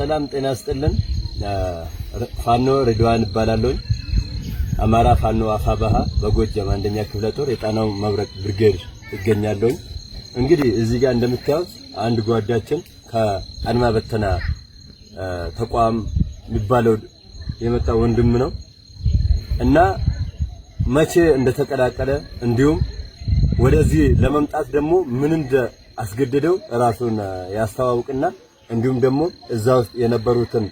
ሰላም ጤና ይስጥልን። ፋኖ ሬድዋን ይባላልኝ። አማራ ፋኖ አፋባሃ በጎጃም አንደኛ ክፍለ ጦር የጣናው መብረቅ ብርጌድ ይገኛልኝ። እንግዲህ እዚህ ጋር እንደምታዩት አንድ ጓዳችን ከአድማ በተና ተቋም የሚባለው የመጣ ወንድም ነው እና መቼ እንደተቀላቀለ እንዲሁም ወደዚህ ለመምጣት ደግሞ ምን እንደ አስገደደው ራሱን ያስተዋውቅና እንዲሁም ደግሞ እዛው የነበሩትን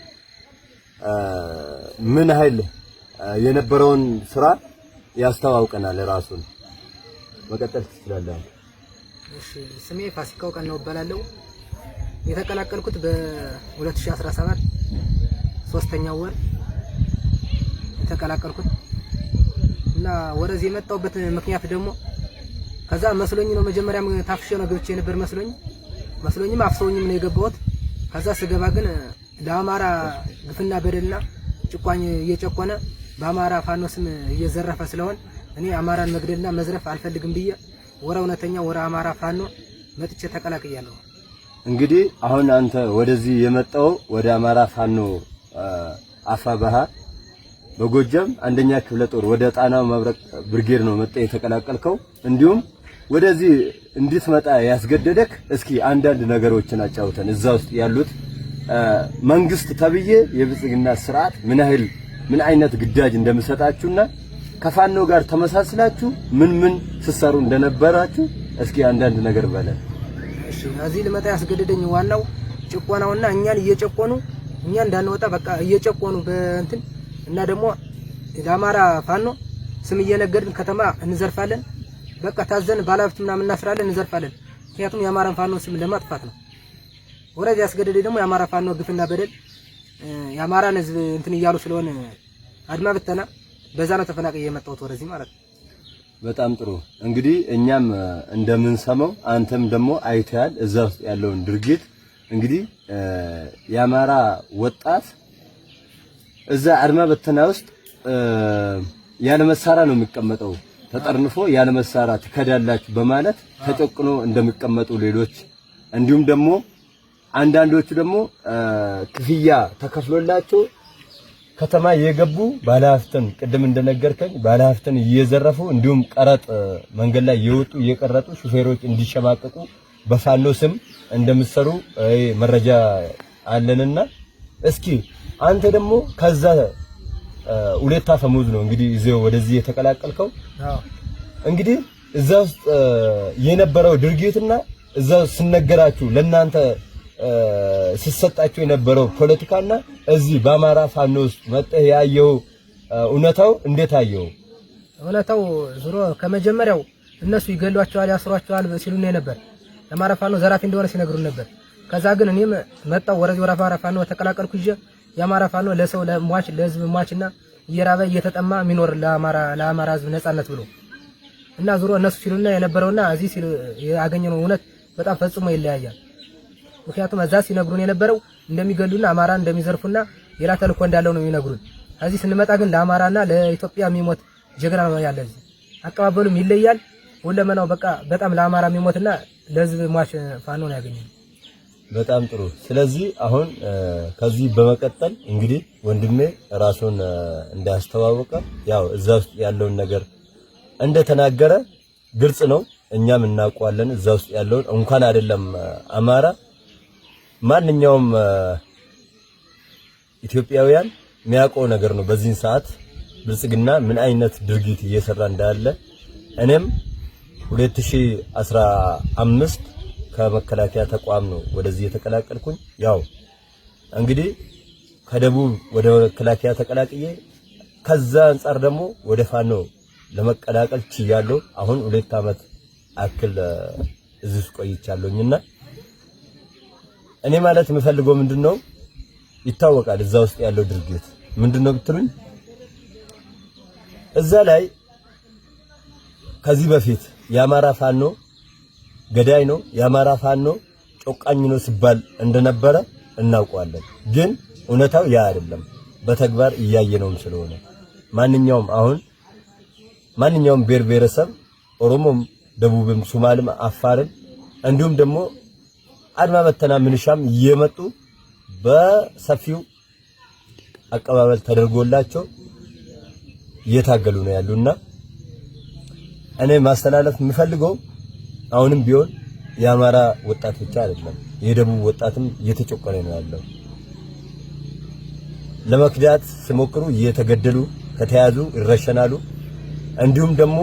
ምን ኃይል የነበረውን ስራ ያስተዋውቀናል። ራሱን መቀጠል ትችላለህ። እሺ፣ ስሜ ፋሲካው ቀን ነው እባላለሁ። የተቀላቀልኩት በ2017 3ኛው ወር የተቀላቀልኩት እና ወደዚህ የመጣሁበት ምክንያት ደግሞ ከዛ መስሎኝ ነው። መጀመሪያም ታፍሼ ነው ገብቼ ነበር መስሎኝም አፍሰውኝም ነው የገባሁት። ከዛ ስገባ ግን ለአማራ ግፍና በደልና ጭቋኝ እየጨቆነ በአማራ ፋኖ ስም እየዘረፈ ስለሆነ እኔ አማራን መግደልና መዝረፍ አልፈልግም ብዬ ወረ እውነተኛ ወረ አማራ ፋኖ መጥቼ ተቀላቅያለሁ። እንግዲህ አሁን አንተ ወደዚህ የመጣው ወደ አማራ ፋኖ አፋባሃ በጎጃም አንደኛ ክፍለ ጦር ወደ ጣናው መብረቅ ብርጌድ ነው መጣ የተቀላቀልከው። እንዲሁም ወደዚህ እንድትመጣ ያስገደደክ እስኪ አንዳንድ ነገሮችን አጫውተን። እዛ ውስጥ ያሉት መንግስት ተብዬ የብልጽግና ስርዓት ምን አይነት ግዳጅ እንደምሰጣችሁና ከፋኖ ጋር ተመሳስላችሁ ምን ሲሰሩ እንደነበራችሁ እስኪ አንዳንድ ነገር በለን። እሺ፣ እዚህ ልመጣ ያስገደደኝ ዋናው ጭቆናውና እኛን እየጨቆኑ እኛን እንዳንወጣ በቃ እየጨቆኑ በእንትን እና ደግሞ ለአማራ ፋኖ ስም እየነገድን ከተማ እንዘርፋለን። በቃ ታዘን ባለሀብት ምናምን እናስራለን፣ እንዘርፋለን። ምክንያቱም የአማራን ፋኖ ስም ለማጥፋት ነው። ወረዚ ያስገደደኝ ደግሞ የአማራ ፋኖ ግፍና በደል የአማራን ህዝብ እንትን እያሉ ስለሆነ አድማ ብተና በዛ ነው ተፈናቅዬ የመጣሁት ወደዚህ ማለት ነው። በጣም ጥሩ። እንግዲህ እኛም እንደምንሰማው አንተም ደግሞ አይተሃል እዛ ውስጥ ያለውን ድርጊት። እንግዲህ የአማራ ወጣት እዛ አድማ በተና ውስጥ ያለ መሳሪያ ነው የሚቀመጠው። ተጠርንፎ ያለ መሳሪያ ትከዳላችሁ በማለት ተጨቅኖ እንደሚቀመጡ ሌሎች፣ እንዲሁም ደግሞ አንዳንዶቹ ደግሞ ክፍያ ተከፍሎላቸው ከተማ የገቡ ባለሀብትን ቅድም እንደነገርከኝ ባለሀብትን እየዘረፉ እንዲሁም ቀረጥ መንገድ ላይ የወጡ እየቀረጡ ሹፌሮች እንዲሸማቀቁ በፋኖ ስም እንደምትሰሩ መረጃ አለንና እስኪ አንተ ደግሞ ከዛ ሁለት አፈሙዝ ነው እንግዲህ ይዘው ወደዚህ የተቀላቀልከው። እንግዲህ እዛ ውስጥ የነበረው ድርጊትና እዛ ሲነገራችሁ ለእናንተ ሲሰጣችሁ የነበረው ፖለቲካና እዚህ በአማራ ፋኖ ውስጥ መጥተህ ያየው እውነታው እንዴት አየው? እውነታው ዙሮ ከመጀመሪያው እነሱ ይገሏቸዋል፣ ያስሯቸዋል ሲሉን ነበር። ለአማራ ፋኖ ዘራፊ እንደሆነ ሲነግሩን ነበር። ከዛ ግን እኔም መጣው ወረዚ ወራፋ ፋኖ ተቀላቀልኩ ይዤ የአማራ ፋኖ ለሰው ለሟች ለህዝብ ሟችና እየራበ እየተጠማ የሚኖር ለአማራ ህዝብ ነጻነት ብሎ እና ዙሮ እነሱ ሲሉና የነበረውና እዚህ ሲሉ ያገኘነው እውነት በጣም ፈጽሞ ይለያያል። ምክንያቱም እዛ ሲነግሩን የነበረው እንደሚገሉና አማራ እንደሚዘርፉና ሌላ ተልእኮ እንዳለው ነው የሚነግሩን። እዚህ ስንመጣ ግን ለአማራና ለኢትዮጵያ የሚሞት ጀግና ነው ያለ። እዚህ አቀባበሉም ይለያል። ሁለመናው በቃ በጣም ለአማራ የሚሞትና ለህዝብ ሟች ፋኖ ነው ያገኘነው። በጣም ጥሩ። ስለዚህ አሁን ከዚህ በመቀጠል እንግዲህ ወንድሜ ራሱን እንዳስተዋወቀ ያው እዛ ውስጥ ያለውን ነገር እንደተናገረ ግልጽ ነው። እኛም እናውቀዋለን እዛ ውስጥ ያለውን እንኳን አይደለም አማራ ማንኛውም ኢትዮጵያውያን የሚያውቀው ነገር ነው። በዚህን ሰዓት ብልጽግና ምን አይነት ድርጊት እየሰራ እንዳለ እኔም 2015 ከመከላከያ ተቋም ነው ወደዚህ የተቀላቀልኩኝ። ያው እንግዲህ ከደቡብ ወደ መከላከያ ተቀላቅዬ ከዛ አንፃር ደግሞ ወደ ፋኖ ለመቀላቀል ችያለሁ። አሁን 2 አመት አክል እዚህ ቆይቻለሁኝና እኔ ማለት የምፈልገው ምንድነው ይታወቃል። እዛ ውስጥ ያለው ድርጊት ምንድነው ብትሉኝ እዛ ላይ ከዚህ በፊት የአማራ ፋኖ ገዳይ ነው የአማራ ፋኖ ጮቃኝ ነው ሲባል እንደነበረ እናውቀዋለን። ግን እውነታው ያ አይደለም። በተግባር እያየነውም ስለሆነ ማንኛውም ብሔር ብሔረሰብ ኦሮሞም፣ ደቡብም፣ ሶማሌም፣ አፋርም እንዲሁም ደግሞ አድማ በተና ምንሻም እየመጡ በሰፊው አቀባበል ተደርጎላቸው እየታገሉ ነው ያሉና እኔ ማስተላለፍ የምፈልገው አሁንም ቢሆን የአማራ ወጣት ብቻ አይደለም፣ የደቡብ ወጣትም እየተጨቆነ ነው ያለው። ለመክዳት ሲሞክሩ እየተገደሉ ከተያዙ ይረሸናሉ። እንዲሁም ደግሞ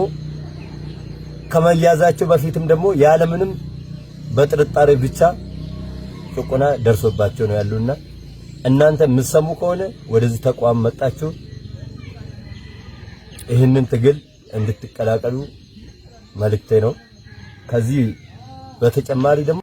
ከመያዛቸው በፊትም ደግሞ ያለምንም በጥርጣሬ ብቻ ጭቆና ደርሶባቸው ነው ያሉና እናንተ የምትሰሙ ከሆነ ወደዚህ ተቋም መጣችሁ ይህንን ትግል እንድትቀላቀሉ መልእክቴ ነው። ከዚህ በተጨማሪ ደግሞ